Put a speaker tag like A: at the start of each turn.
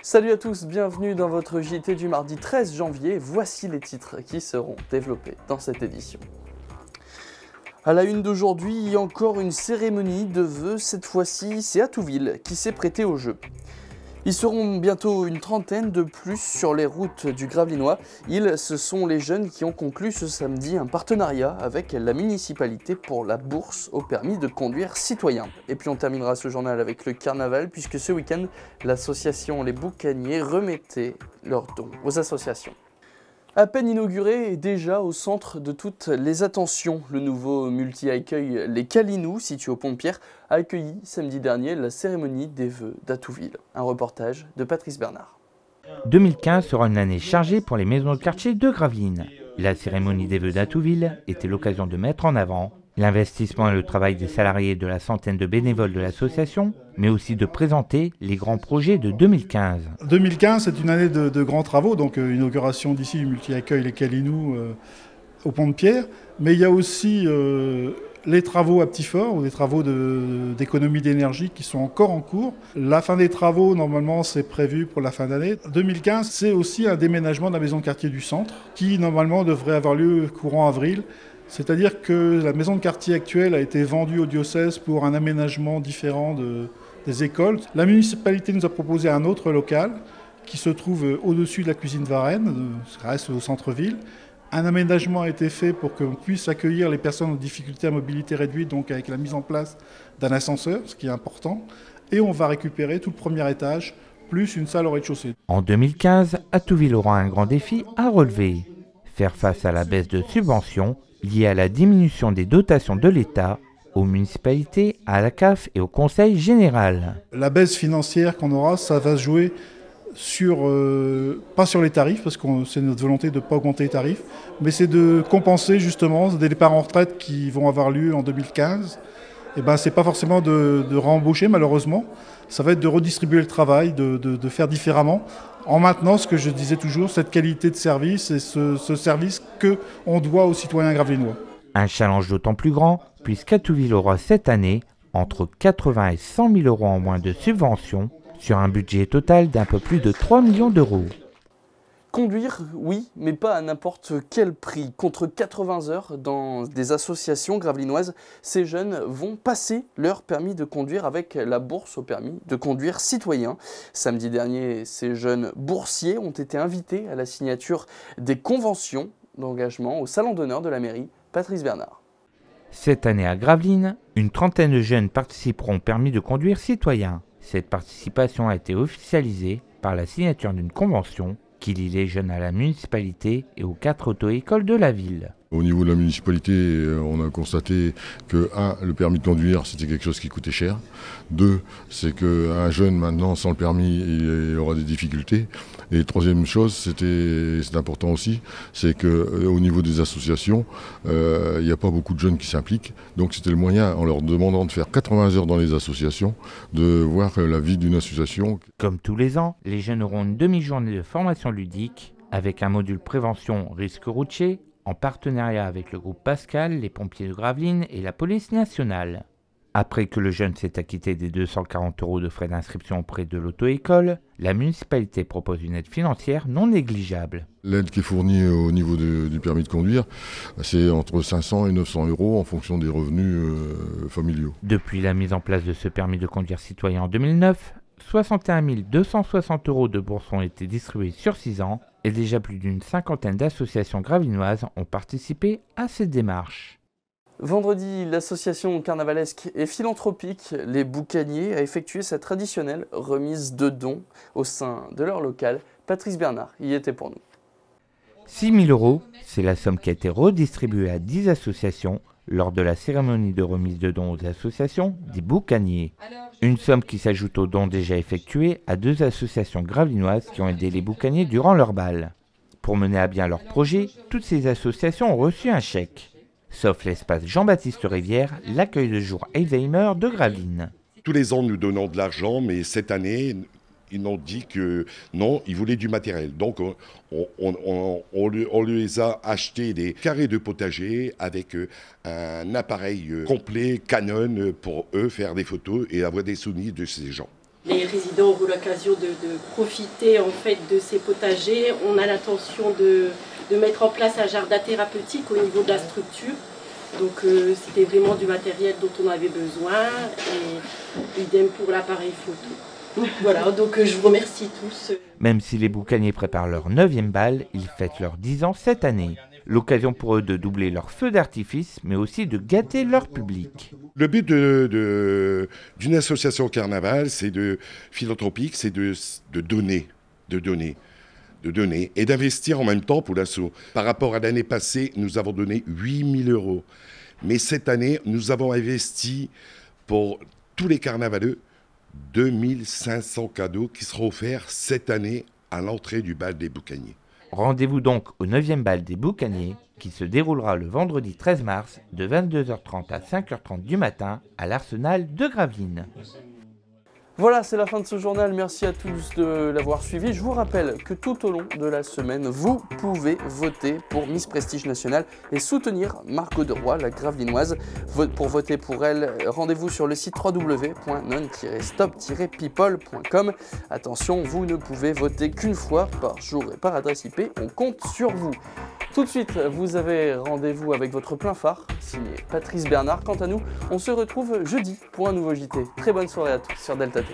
A: Salut à tous, bienvenue dans votre JT du mardi 13 janvier. Voici les titres qui seront développés dans cette édition. À la une d'aujourd'hui, encore une cérémonie de vœux. Cette fois-ci, c'est Attouville qui s'est prêté au jeu. Ils seront bientôt une trentaine de plus sur les routes du Gravelinois. Ce sont les jeunes qui ont conclu ce samedi un partenariat avec la municipalité pour la bourse au permis de conduire citoyen. Et puis on terminera ce journal avec le carnaval, puisque ce week-end, l'association Les Boucaniers remettait leurs dons aux associations. À peine inauguré et déjà au centre de toutes les attentions, le nouveau multi-accueil Les Calinous, situé au Pont-de-Pierre, a accueilli samedi dernier la cérémonie des vœux d'Attouville. Un reportage de Patrice Bernard.
B: 2015 sera une année chargée pour les maisons de quartier de Gravelines. La cérémonie des vœux d'Attouville était l'occasion de mettre en avant l'investissement et le travail des salariés de la centaine de bénévoles de l'association, mais aussi de présenter les grands projets de 2015.
C: 2015, c'est une année de grands travaux, donc inauguration d'ici du multi-accueil Les Calinous au Pont-de-Pierre, mais il y a aussi les travaux à Petit-Fort, ou des travaux d'économie d'énergie qui sont encore en cours. La fin des travaux, normalement, c'est prévu pour la fin d'année. 2015, c'est aussi un déménagement de la maison de quartier du centre, qui normalement devrait avoir lieu courant avril. C'est-à-dire que la maison de quartier actuelle a été vendue au diocèse pour un aménagement différent des écoles. La municipalité nous a proposé un autre local qui se trouve au-dessus de la cuisine Varennes, ça reste au centre-ville. Un aménagement a été fait pour qu'on puisse accueillir les personnes en difficulté à mobilité réduite, donc avec la mise en place d'un ascenseur, ce qui est important. Et on va récupérer tout le premier étage, plus une salle au rez-de-chaussée.
B: En 2015, Attouville aura un grand défi à relever. Faire face à la baisse de subventions liée à la diminution des dotations de l'État aux municipalités, à la CAF et au Conseil général.
C: La baisse financière qu'on aura, ça va se jouer pas sur les tarifs, parce que c'est notre volonté de ne pas augmenter les tarifs, mais c'est de compenser justement des départs en retraite qui vont avoir lieu en 2015. Et ben, c'est pas forcément de rembaucher malheureusement, ça va être de redistribuer le travail, de faire différemment, en maintenant ce que je disais toujours, cette qualité de service et ce service qu'on doit aux citoyens gravelinois.
B: Un challenge d'autant plus grand, puisqu'Attouville aura cette année entre 80 et 100 000 euros en moins de subventions, sur un budget total d'un peu plus de 3 millions d'euros.
A: Conduire, oui, mais pas à n'importe quel prix. Contre 80 heures dans des associations gravelinoises, ces jeunes vont passer leur permis de conduire avec la bourse au permis de conduire citoyen. Samedi dernier, ces jeunes boursiers ont été invités à la signature des conventions d'engagement au salon d'honneur de la mairie. Patrice Bernard.
B: Cette année à Gravelines, une trentaine de jeunes participeront au permis de conduire citoyen. Cette participation a été officialisée par la signature d'une convention qui lie les jeunes à la municipalité et aux 4 auto-écoles de la ville.
D: Au niveau de la municipalité, on a constaté que, le permis de conduire, c'était quelque chose qui coûtait cher. 2, c'est qu'un jeune, maintenant, sans le permis, il aura des difficultés. Et troisième chose, c'est important aussi, c'est qu'au niveau des associations, il n'y a pas beaucoup de jeunes qui s'impliquent. Donc c'était le moyen, en leur demandant de faire 80 heures dans les associations, de voir la vie d'une association.
B: Comme tous les ans, les jeunes auront une demi-journée de formation ludique avec un module prévention risque routier, en partenariat avec le groupe Pascal, les pompiers de Gravelines et la police nationale. Après que le jeune s'est acquitté des 240 € de frais d'inscription auprès de l'auto-école, la municipalité propose une aide financière non négligeable.
D: L'aide qui est fournie au niveau du permis de conduire, c'est entre 500 et 900 € en fonction des revenus familiaux.
B: Depuis la mise en place de ce permis de conduire citoyen en 2009, 61 260 € de bourses ont été distribués sur 6 ans et déjà plus d'une cinquantaine d'associations gravelinoises ont participé à cette démarche.
A: Vendredi, l'association carnavalesque et philanthropique Les Boucaniers a effectué sa traditionnelle remise de dons au sein de leur local. Patrice Bernard y était pour nous.
B: 6 000 €, c'est la somme qui a été redistribuée à 10 associations lors de la cérémonie de remise de dons aux associations des Boucaniers. Une somme qui s'ajoute aux dons déjà effectués à 2 associations gravelinoises qui ont aidé les Boucaniers durant leur bal. Pour mener à bien leur projet, toutes ces associations ont reçu un chèque. Sauf l'espace Jean-Baptiste Rivière, l'accueil de jour Alzheimer de Gravelines.
E: Tous les ans, nous donnons de l'argent, mais cette année, ils nous ont dit que non, ils voulaient du matériel. Donc, on les a acheté des carrés de potager avec un appareil complet Canon pour eux faire des photos et avoir des souvenirs de ces gens.
F: Les résidents auront l'occasion de profiter en fait de ces potagers. On a l'intention de mettre en place un jardin thérapeutique au niveau de la structure. Donc c'était vraiment du matériel dont on avait besoin et idem pour l'appareil photo. Voilà, donc je vous remercie tous.
B: Même si les boucaniers préparent leur 9e bal, ils fêtent leurs 10 ans cette année. L'occasion pour eux de doubler leur feu d'artifice, mais aussi de gâter leur public.
E: Le but d'une association carnaval, c'est philanthropique, c'est de donner et d'investir en même temps pour l'assaut. Par rapport à l'année passée, nous avons donné 8 000 €. Mais cette année, nous avons investi pour tous les carnavaleux 2 500 cadeaux qui seront offerts cette année à l'entrée du bal des boucaniers.
B: Rendez-vous donc au 9e bal des boucaniers qui se déroulera le vendredi 13 mars de 22h30 à 5h30 du matin à l'Arsenal de Gravelines.
A: Voilà, c'est la fin de ce journal. Merci à tous de l'avoir suivi. Je vous rappelle que tout au long de la semaine, vous pouvez voter pour Miss Prestige Nationale et soutenir Margot de Roy, la Gravelinoise. Pour voter pour elle, rendez-vous sur le site www.non-stop-people.com. Attention, vous ne pouvez voter qu'une fois par jour et par adresse IP. On compte sur vous. Tout de suite, vous avez rendez-vous avec votre plein phare, signé Patrice Bernard. Quant à nous, on se retrouve jeudi pour un nouveau JT. Très bonne soirée à tous sur Delta TV.